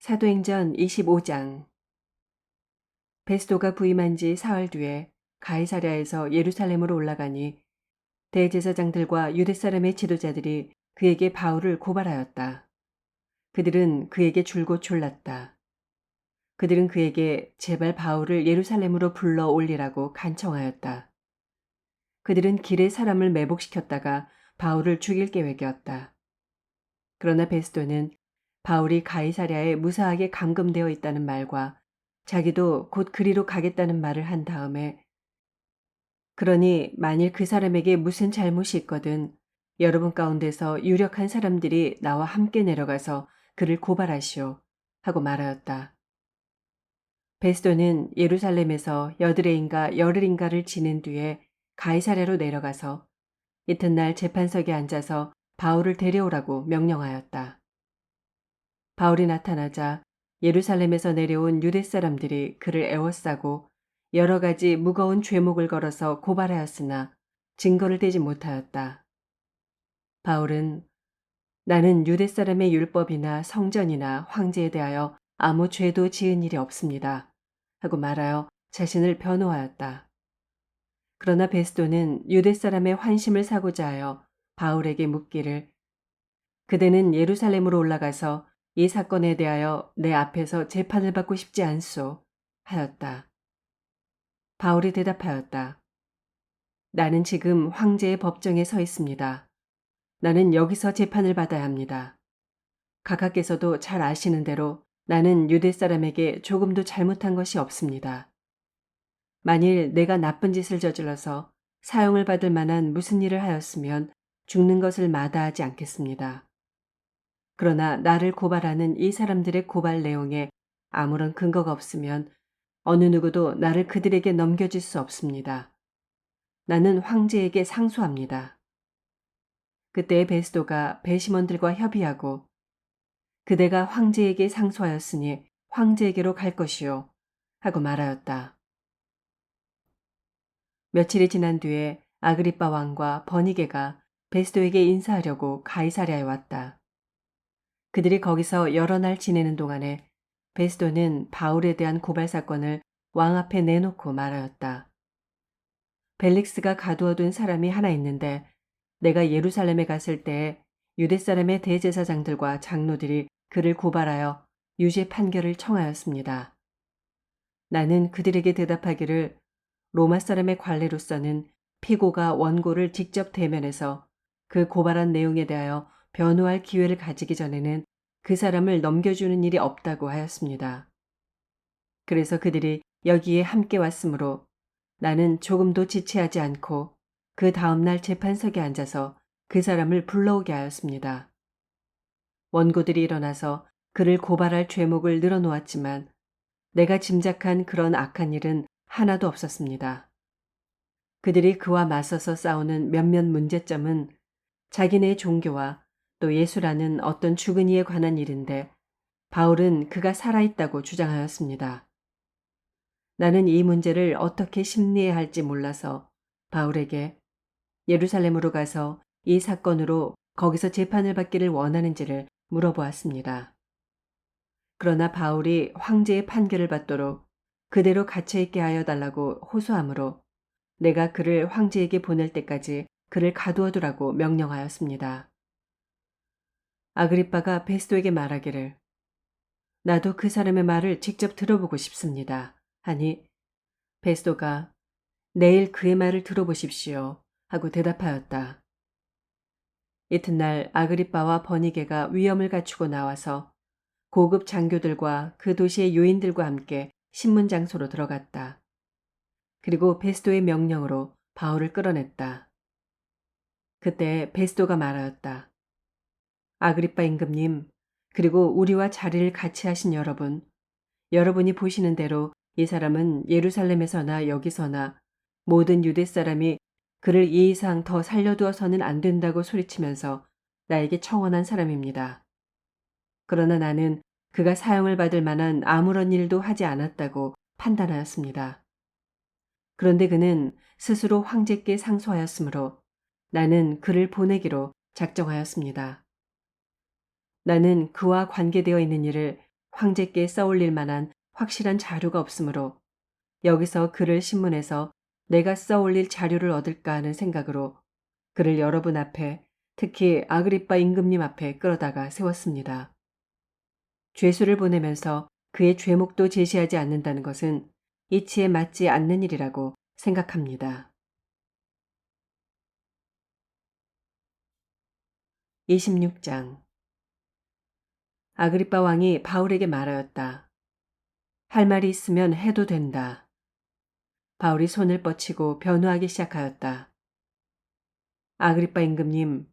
사도행전 25장. 베스도가 부임한 지 사흘 뒤에 가이사랴에서 예루살렘으로 올라가니 대제사장들과 유대 사람의 지도자들이 그에게 바울을 고발하였다. 그들은 그에게 줄곧 졸랐다. 그들은 그에게 제발 바울을 예루살렘으로 불러 올리라고 간청하였다. 그들은 길에 사람을 매복시켰다가 바울을 죽일 계획이었다. 그러나 베스도는 바울이 가이사랴에 무사하게 감금되어 있다는 말과 자기도 곧 그리로 가겠다는 말을 한 다음에, 그러니 만일 그 사람에게 무슨 잘못이 있거든 여러분 가운데서 유력한 사람들이 나와 함께 내려가서 그를 고발하시오 하고 말하였다. 베스도는 예루살렘에서 여드레인가 열흘인가를 지낸 뒤에 가이사랴로 내려가서 이튿날 재판석에 앉아서 바울을 데려오라고 명령하였다. 바울이 나타나자 예루살렘에서 내려온 유대 사람들이 그를 애워싸고 여러 가지 무거운 죄목을 걸어서 고발하였으나 증거를 대지 못하였다. 바울은 나는 유대 사람의 율법이나 성전이나 황제에 대하여 아무 죄도 지은 일이 없습니다 하고 말하여 자신을 변호하였다. 그러나 베스도는 유대 사람의 환심을 사고자 하여 바울에게 묻기를, 그대는 예루살렘으로 올라가서 이 사건에 대하여 내 앞에서 재판을 받고 싶지 않소 하였다. 바울이 대답하였다. 나는 지금 황제의 법정에 서 있습니다. 나는 여기서 재판을 받아야 합니다. 각하께서도 잘 아시는 대로 나는 유대 사람에게 조금도 잘못한 것이 없습니다. 만일 내가 나쁜 짓을 저질러서 사형을 받을 만한 무슨 일을 하였으면 죽는 것을 마다하지 않겠습니다. 그러나 나를 고발하는 이 사람들의 고발 내용에 아무런 근거가 없으면 어느 누구도 나를 그들에게 넘겨줄 수 없습니다. 나는 황제에게 상소합니다. 그때 베스도가 배심원들과 협의하고, 그대가 황제에게 상소하였으니 황제에게로 갈 것이요 하고 말하였다. 며칠이 지난 뒤에 아그리빠 왕과 버니게가 베스도에게 인사하려고 가이사랴에 왔다. 그들이 거기서 여러 날 지내는 동안에 베스도는 바울에 대한 고발 사건을 왕 앞에 내놓고 말하였다. 벨릭스가 가두어둔 사람이 하나 있는데 내가 예루살렘에 갔을 때 유대 사람의 대제사장들과 장로들이 그를 고발하여 유죄 판결을 청하였습니다. 나는 그들에게 대답하기를, 로마 사람의 관례로서는 피고가 원고를 직접 대면해서 그 고발한 내용에 대하여 변호할 기회를 가지기 전에는 그 사람을 넘겨주는 일이 없다고 하였습니다. 그래서 그들이 여기에 함께 왔으므로 나는 조금도 지체하지 않고 그 다음날 재판석에 앉아서 그 사람을 불러오게 하였습니다. 원고들이 일어나서 그를 고발할 죄목을 늘어놓았지만 내가 짐작한 그런 악한 일은 하나도 없었습니다. 그들이 그와 맞서서 싸우는 몇몇 문제점은 자기네 종교와 또 예수라는 어떤 죽은 이에 관한 일인데 바울은 그가 살아있다고 주장하였습니다. 나는 이 문제를 어떻게 심리해야 할지 몰라서 바울에게 예루살렘으로 가서 이 사건으로 거기서 재판을 받기를 원하는지를 물어보았습니다. 그러나 바울이 황제의 판결을 받도록 그대로 갇혀있게 하여 달라고 호소하므로 내가 그를 황제에게 보낼 때까지 그를 가두어두라고 명령하였습니다. 아그리빠가 베스도에게 말하기를, 나도 그 사람의 말을 직접 들어보고 싶습니다 하니 베스도가 내일 그의 말을 들어보십시오 하고 대답하였다. 이튿날 아그리빠와 버니게가 위엄을 갖추고 나와서 고급 장교들과 그 도시의 요인들과 함께 신문 장소로 들어갔다. 그리고 베스도의 명령으로 바울을 끌어냈다. 그때 베스도가 말하였다. 아그리빠 임금님, 그리고 우리와 자리를 같이 하신 여러분, 여러분이 보시는 대로 이 사람은 예루살렘에서나 여기서나 모든 유대 사람이 그를 이 이상 더 살려두어서는 안 된다고 소리치면서 나에게 청원한 사람입니다. 그러나 나는 그가 사형을 받을 만한 아무런 일도 하지 않았다고 판단하였습니다. 그런데 그는 스스로 황제께 상소하였으므로 나는 그를 보내기로 작정하였습니다. 나는 그와 관계되어 있는 일을 황제께 써올릴 만한 확실한 자료가 없으므로 여기서 그를 신문해서 내가 써올릴 자료를 얻을까 하는 생각으로 그를 여러분 앞에, 특히 아그리빠 임금님 앞에 끌어다가 세웠습니다. 죄수를 보내면서 그의 죄목도 제시하지 않는다는 것은 이치에 맞지 않는 일이라고 생각합니다. 26장. 아그리빠 왕이 바울에게 말하였다. 할 말이 있으면 해도 된다. 바울이 손을 뻗치고 변호하기 시작하였다. 아그리빠 임금님,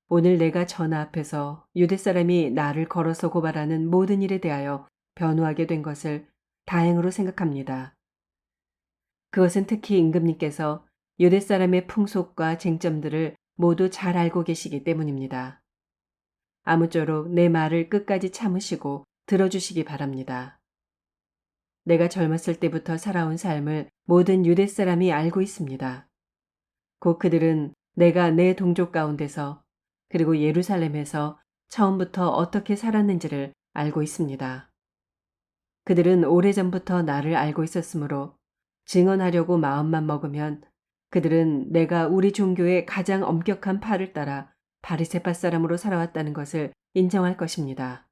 오늘 내가 전하 앞에서 유대 사람이 나를 걸어서 고발하는 모든 일에 대하여 변호하게 된 것을 다행으로 생각합니다. 그것은 특히 임금님께서 유대 사람의 풍속과 쟁점들을 모두 잘 알고 계시기 때문입니다. 아무쪼록 내 말을 끝까지 참으시고 들어주시기 바랍니다. 내가 젊었을 때부터 살아온 삶을 모든 유대 사람이 알고 있습니다. 곧 그들은 내가 내 동족 가운데서 그리고 예루살렘에서 처음부터 어떻게 살았는지를 알고 있습니다. 그들은 오래전부터 나를 알고 있었으므로 증언하려고 마음만 먹으면 그들은 내가 우리 종교의 가장 엄격한 파를 따라 바리새파 사람으로 살아왔다는 것을 인정할 것입니다.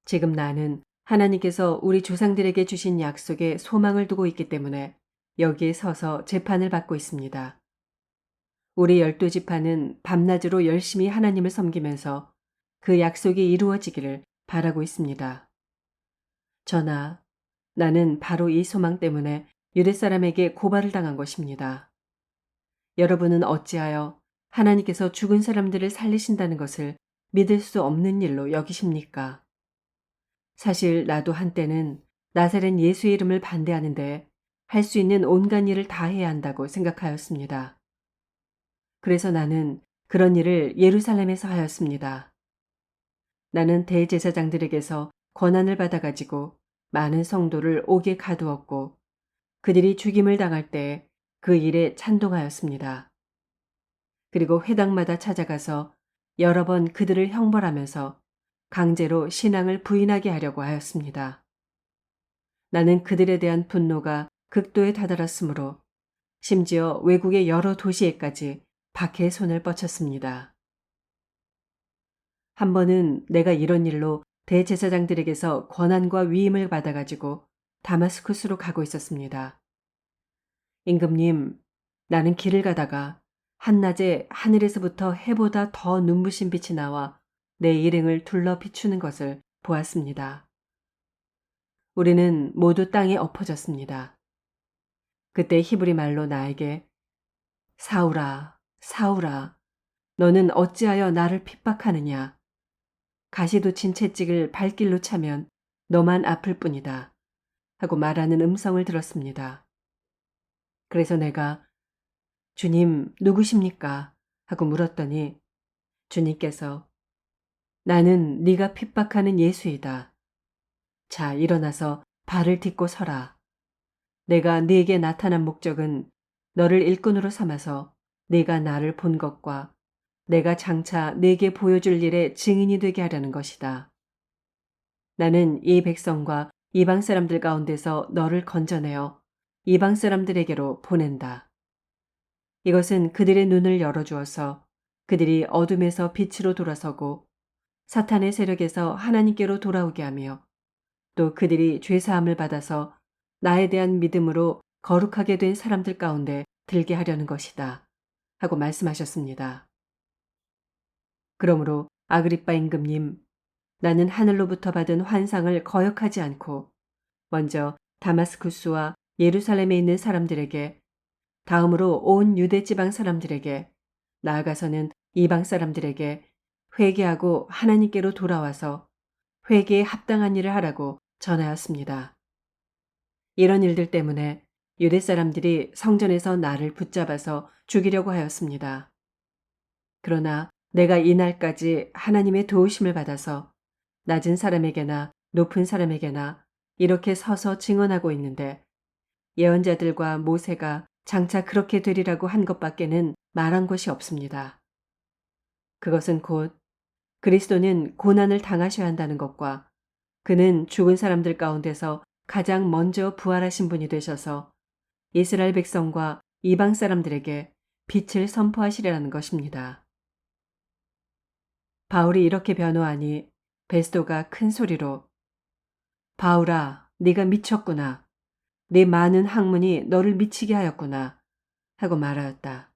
지금 나는 하나님께서 우리 조상들에게 주신 약속에 소망을 두고 있기 때문에 여기에 서서 재판을 받고 있습니다. 우리 12지파는 밤낮으로 열심히 하나님을 섬기면서 그 약속이 이루어지기를 바라고 있습니다. 전하, 나는 바로 이 소망 때문에 유대 사람에게 고발을 당한 것입니다. 여러분은 어찌하여 하나님께서 죽은 사람들을 살리신다는 것을 믿을 수 없는 일로 여기십니까? 사실 나도 한때는 나사렛 예수의 이름을 반대하는데 할 수 있는 온갖 일을 다 해야 한다고 생각하였습니다. 그래서 나는 그런 일을 예루살렘에서 하였습니다. 나는 대제사장들에게서 권한을 받아가지고 많은 성도를 옥에 가두었고 그들이 죽임을 당할 때 그 일에 찬동하였습니다. 그리고 회당마다 찾아가서 여러 번 그들을 형벌하면서 강제로 신앙을 부인하게 하려고 하였습니다. 나는 그들에 대한 분노가 극도에 다다랐으므로 심지어 외국의 여러 도시에까지 박해의 손을 뻗쳤습니다. 한 번은 내가 이런 일로 대제사장들에게서 권한과 위임을 받아가지고 다마스쿠스로 가고 있었습니다. 임금님, 나는 길을 가다가 한낮에 하늘에서부터 해보다 더 눈부신 빛이 나와 내 일행을 둘러 비추는 것을 보았습니다. 우리는 모두 땅에 엎어졌습니다. 그때 히브리 말로 나에게 사울아, 사울아, 너는 어찌하여 나를 핍박하느냐? 가시돋친 채찍을 발길로 차면 너만 아플 뿐이다. 하고 말하는 음성을 들었습니다. 그래서 내가 주님 누구십니까? 하고 물었더니 주님께서 나는 네가 핍박하는 예수이다. 자, 일어나서 발을 딛고 서라. 내가 네게 나타난 목적은 너를 일꾼으로 삼아서 네가 나를 본 것과 내가 장차 네게 보여줄 일의 증인이 되게 하려는 것이다. 나는 이 백성과 이방 사람들 가운데서 너를 건져내어 이방 사람들에게로 보낸다. 이것은 그들의 눈을 열어주어서 그들이 어둠에서 빛으로 돌아서고 사탄의 세력에서 하나님께로 돌아오게 하며 또 그들이 죄사함을 받아서 나에 대한 믿음으로 거룩하게 된 사람들 가운데 들게 하려는 것이다. 하고 말씀하셨습니다. 그러므로 아그리빠 임금님, 나는 하늘로부터 받은 환상을 거역하지 않고 먼저 다마스쿠스와 예루살렘에 있는 사람들에게 다음으로 온 유대 지방 사람들에게 나아가서는 이방 사람들에게 회개하고 하나님께로 돌아와서 회개에 합당한 일을 하라고 전하였습니다. 이런 일들 때문에 유대 사람들이 성전에서 나를 붙잡아서 죽이려고 하였습니다. 그러나 내가 이날까지 하나님의 도우심을 받아서 낮은 사람에게나 높은 사람에게나 이렇게 서서 증언하고 있는데 예언자들과 모세가 장차 그렇게 되리라고 한 것밖에는 말한 것이 없습니다. 그것은 곧 그리스도는 고난을 당하셔야 한다는 것과 그는 죽은 사람들 가운데서 가장 먼저 부활하신 분이 되셔서 이스라엘 백성과 이방 사람들에게 빛을 선포하시리라는 것입니다. 바울이 이렇게 변호하니 베스도가 큰 소리로 바울아, 네가 미쳤구나. 네 많은 학문이 너를 미치게 하였구나 하고 말하였다.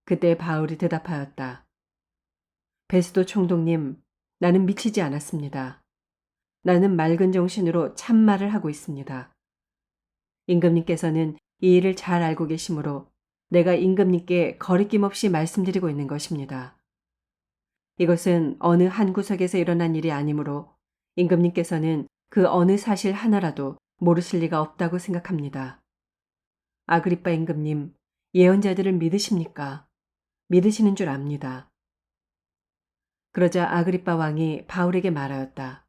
그때 바울이 대답하였다. 베스도 총독님, 나는 미치지 않았습니다. 나는 맑은 정신으로 참말을 하고 있습니다. 임금님께서는 이 일을 잘 알고 계시므로 내가 임금님께 거리낌 없이 말씀드리고 있는 것입니다. 이것은 어느 한 구석에서 일어난 일이 아니므로 임금님께서는 그 어느 사실 하나라도 모르실 리가 없다고 생각합니다. 아그리빠 임금님, 예언자들을 믿으십니까? 믿으시는 줄 압니다. 그러자 아그리빠 왕이 바울에게 말하였다.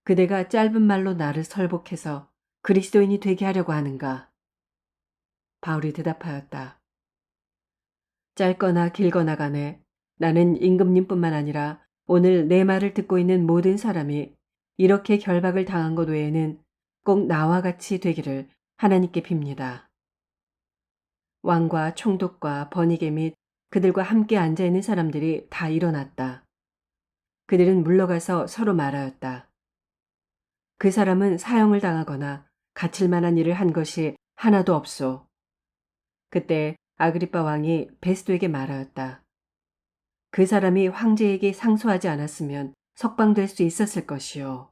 그대가 짧은 말로 나를 설복해서 그리스도인이 되게 하려고 하는가? 바울이 대답하였다. 짧거나 길거나 간에 나는 임금님뿐만 아니라 오늘 내 말을 듣고 있는 모든 사람이 이렇게 결박을 당한 것 외에는 꼭 나와 같이 되기를 하나님께 빕니다. 왕과 총독과 번이게 및 그들과 함께 앉아있는 사람들이 다 일어났다. 그들은 물러가서 서로 말하였다. 그 사람은 사형을 당하거나 갇힐 만한 일을 한 것이 하나도 없소. 그때 아그리빠 왕이 베스도에게 말하였다. 그 사람이 황제에게 상소하지 않았으면 석방될 수 있었을 것이요.